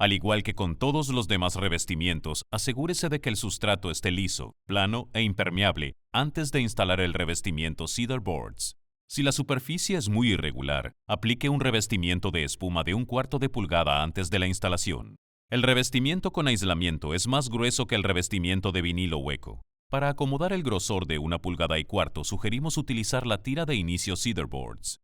Al igual que con todos los demás revestimientos, asegúrese de que el sustrato esté liso, plano e impermeable antes de instalar el revestimiento Cedar Boards. Si la superficie es muy irregular, aplique un revestimiento de espuma de 1/4 de pulgada antes de la instalación. El revestimiento con aislamiento es más grueso que el revestimiento de vinilo hueco. Para acomodar el grosor de 1,25 pulgadas, sugerimos utilizar la tira de inicio Cedar Boards.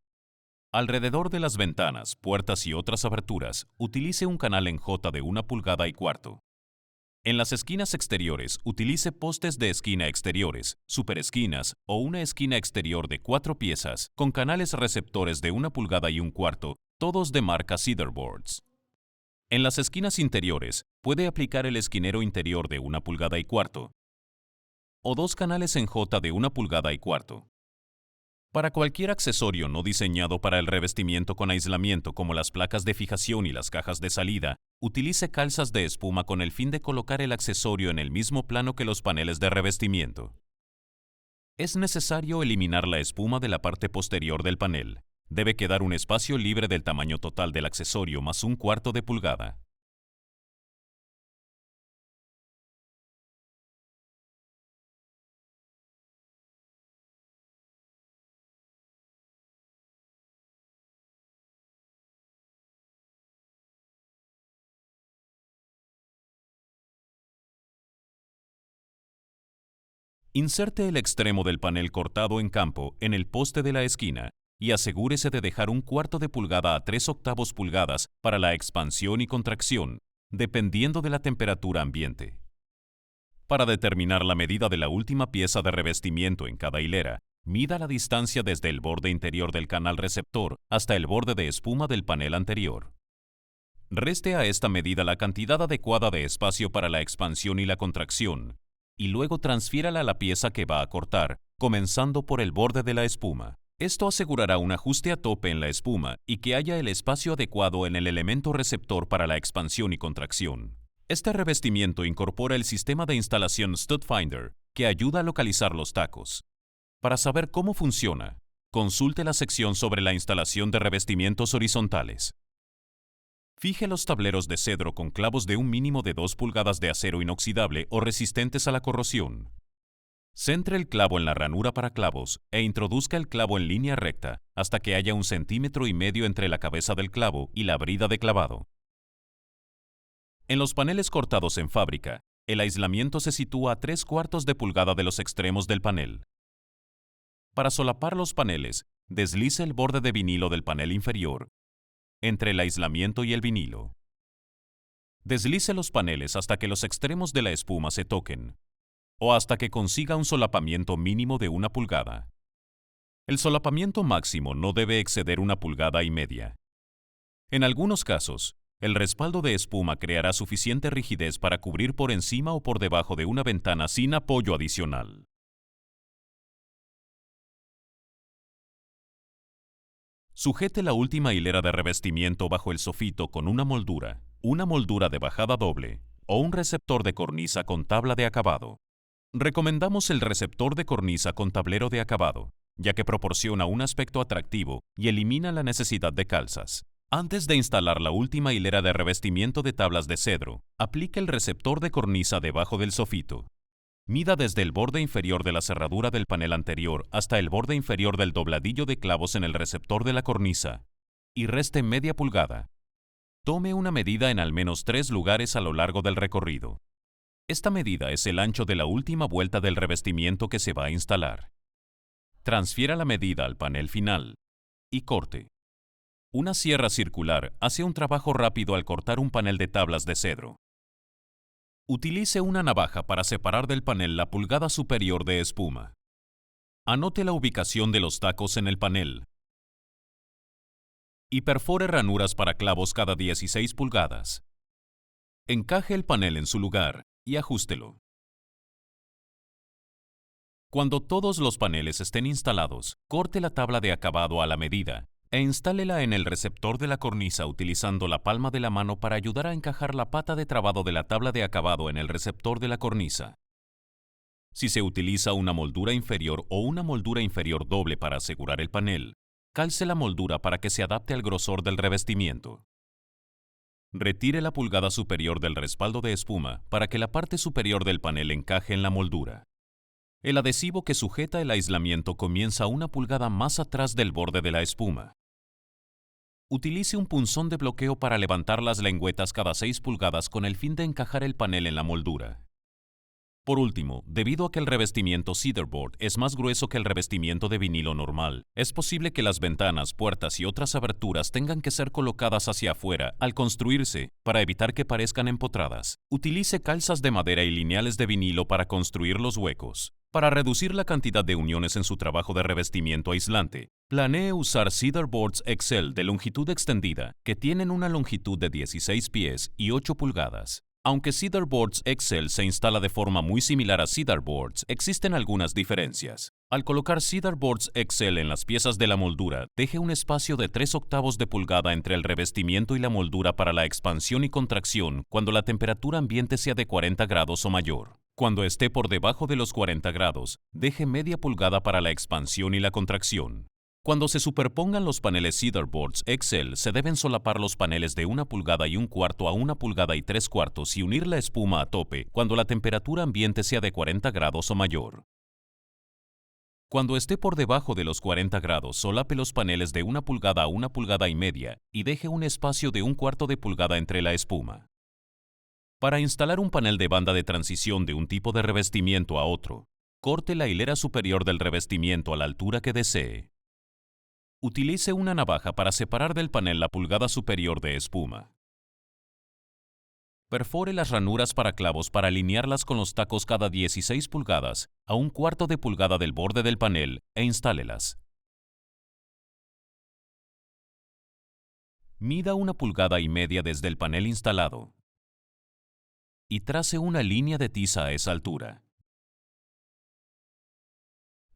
Alrededor de las ventanas, puertas y otras aberturas, utilice un canal en J de 1,25 pulgadas. En las esquinas exteriores, utilice postes de esquina exteriores, superesquinas o una esquina exterior de 4 piezas con canales receptores de 1,25 pulgadas, todos de marca Cedar Boards. En las esquinas interiores, puede aplicar el esquinero interior de 1,25 pulgadas o 2 canales en J de 1,25 pulgadas. Para cualquier accesorio no diseñado para el revestimiento con aislamiento, como las placas de fijación y las cajas de salida, utilice calzas de espuma con el fin de colocar el accesorio en el mismo plano que los paneles de revestimiento. Es necesario eliminar la espuma de la parte posterior del panel. Debe quedar un espacio libre del tamaño total del accesorio más 1/4 de pulgada. Inserte el extremo del panel cortado en campo en el poste de la esquina y asegúrese de dejar 1/4 de pulgada a 3/8 pulgadas para la expansión y contracción, dependiendo de la temperatura ambiente. Para determinar la medida de la última pieza de revestimiento en cada hilera, mida la distancia desde el borde interior del canal receptor hasta el borde de espuma del panel anterior. Reste a esta medida la cantidad adecuada de espacio para la expansión y la contracción, y luego transfiérala a la pieza que va a cortar, comenzando por el borde de la espuma. Esto asegurará un ajuste a tope en la espuma y que haya el espacio adecuado en el elemento receptor para la expansión y contracción. Este revestimiento incorpora el sistema de instalación Stud Finder, que ayuda a localizar los tacos. Para saber cómo funciona, consulte la sección sobre la instalación de revestimientos horizontales. Fije los tableros de cedro con clavos de un mínimo de 2 pulgadas de acero inoxidable o resistentes a la corrosión. Centre el clavo en la ranura para clavos e introduzca el clavo en línea recta hasta que haya 1,5 centímetros entre la cabeza del clavo y la brida de clavado. En los paneles cortados en fábrica, el aislamiento se sitúa a 3/4 de pulgada de los extremos del panel. Para solapar los paneles, deslice el borde de vinilo del panel inferior entre el aislamiento y el vinilo. Deslice los paneles hasta que los extremos de la espuma se toquen, o hasta que consiga un solapamiento mínimo de 1 pulgada. El solapamiento máximo no debe exceder 1,5 pulgadas. En algunos casos, el respaldo de espuma creará suficiente rigidez para cubrir por encima o por debajo de una ventana sin apoyo adicional. Sujete la última hilera de revestimiento bajo el sofito con una moldura de bajada doble o un receptor de cornisa con tabla de acabado. Recomendamos el receptor de cornisa con tablero de acabado, ya que proporciona un aspecto atractivo y elimina la necesidad de calzas. Antes de instalar la última hilera de revestimiento de tablas de cedro, aplique el receptor de cornisa debajo del sofito. Mida desde el borde inferior de la cerradura del panel anterior hasta el borde inferior del dobladillo de clavos en el receptor de la cornisa y reste media pulgada. Tome una medida en al menos 3 lugares a lo largo del recorrido. Esta medida es el ancho de la última vuelta del revestimiento que se va a instalar. Transfiera la medida al panel final y corte. Una sierra circular hace un trabajo rápido al cortar un panel de tablas de cedro. Utilice una navaja para separar del panel la pulgada superior de espuma. Anote la ubicación de los tacos en el panel y perfore ranuras para clavos cada 16 pulgadas. Encaje el panel en su lugar y ajústelo. Cuando todos los paneles estén instalados, corte la tabla de acabado a la medida e instálela en el receptor de la cornisa utilizando la palma de la mano para ayudar a encajar la pata de trabado de la tabla de acabado en el receptor de la cornisa. Si se utiliza una moldura inferior o una moldura inferior doble para asegurar el panel, calce la moldura para que se adapte al grosor del revestimiento. Retire la pulgada superior del respaldo de espuma para que la parte superior del panel encaje en la moldura. El adhesivo que sujeta el aislamiento comienza 1 pulgada más atrás del borde de la espuma. Utilice un punzón de bloqueo para levantar las lengüetas cada 6 pulgadas con el fin de encajar el panel en la moldura. Por último, debido a que el revestimiento Cedarboard es más grueso que el revestimiento de vinilo normal, es posible que las ventanas, puertas y otras aberturas tengan que ser colocadas hacia afuera al construirse para evitar que parezcan empotradas. Utilice calzas de madera y lineales de vinilo para construir los huecos. Para reducir la cantidad de uniones en su trabajo de revestimiento aislante, planee usar Cedarboards Excel de longitud extendida que tienen una longitud de 16 pies y 8 pulgadas. Aunque Cedarboards Excel se instala de forma muy similar a Cedarboards, existen algunas diferencias. Al colocar Cedarboards Excel en las piezas de la moldura, deje un espacio de 3/8 de pulgada entre el revestimiento y la moldura para la expansión y contracción cuando la temperatura ambiente sea de 40 grados o mayor. Cuando esté por debajo de los 40 grados, deje media pulgada para la expansión y la contracción. Cuando se superpongan los paneles Cedarboards Excel, se deben solapar los paneles de 1,25 a 1,75 y unir la espuma a tope cuando la temperatura ambiente sea de 40 grados o mayor. Cuando esté por debajo de los 40 grados, solape los paneles de 1 pulgada a 1,5 pulgadas y deje un espacio de 1/4 de pulgada entre la espuma. Para instalar un panel de banda de transición de un tipo de revestimiento a otro, corte la hilera superior del revestimiento a la altura que desee. Utilice una navaja para separar del panel la pulgada superior de espuma. Perfore las ranuras para clavos para alinearlas con los tacos cada 16 pulgadas a 1/4 de pulgada del borde del panel e instálelas. Mida 1,5 pulgadas desde el panel instalado y trace una línea de tiza a esa altura.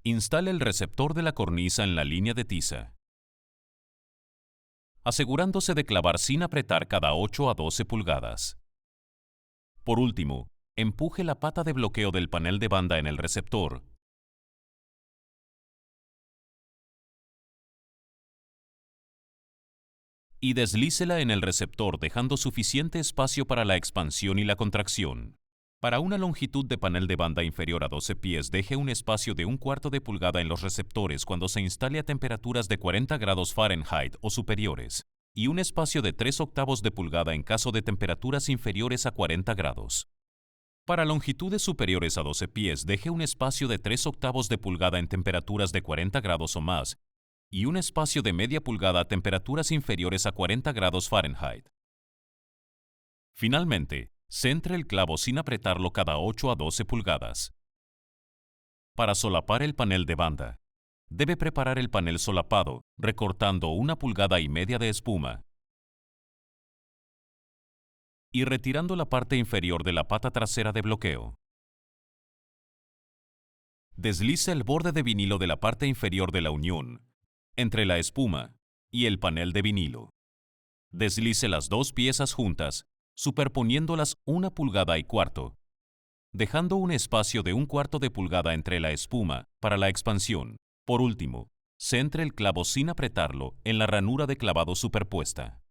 Instale el receptor de la cornisa en la línea de tiza, asegurándose de clavar sin apretar cada 8 a 12 pulgadas. Por último, empuje la pata de bloqueo del panel de banda en el receptor y deslícela en el receptor dejando suficiente espacio para la expansión y la contracción. Para una longitud de panel de banda inferior a 12 pies, deje un espacio de 1/4 de pulgada en los receptores cuando se instale a temperaturas de 40 grados Fahrenheit o superiores, y un espacio de 3/8 de pulgada en caso de temperaturas inferiores a 40 grados. Para longitudes superiores a 12 pies, deje un espacio de 3/8 de pulgada en temperaturas de 40 grados o más, y un espacio de media pulgada a temperaturas inferiores a 40 grados Fahrenheit. Finalmente, centre el clavo sin apretarlo cada 8 a 12 pulgadas. Para solapar el panel de banda, debe preparar el panel solapado, recortando 1,5 pulgadas de espuma y retirando la parte inferior de la pata trasera de bloqueo. Deslice el borde de vinilo de la parte inferior de la unión, entre la espuma y el panel de vinilo. Deslice las dos piezas juntas, superponiéndolas 1,25 pulgadas, dejando un espacio de 1/4 de pulgada entre la espuma para la expansión. Por último, centre el clavo sin apretarlo en la ranura de clavado superpuesta.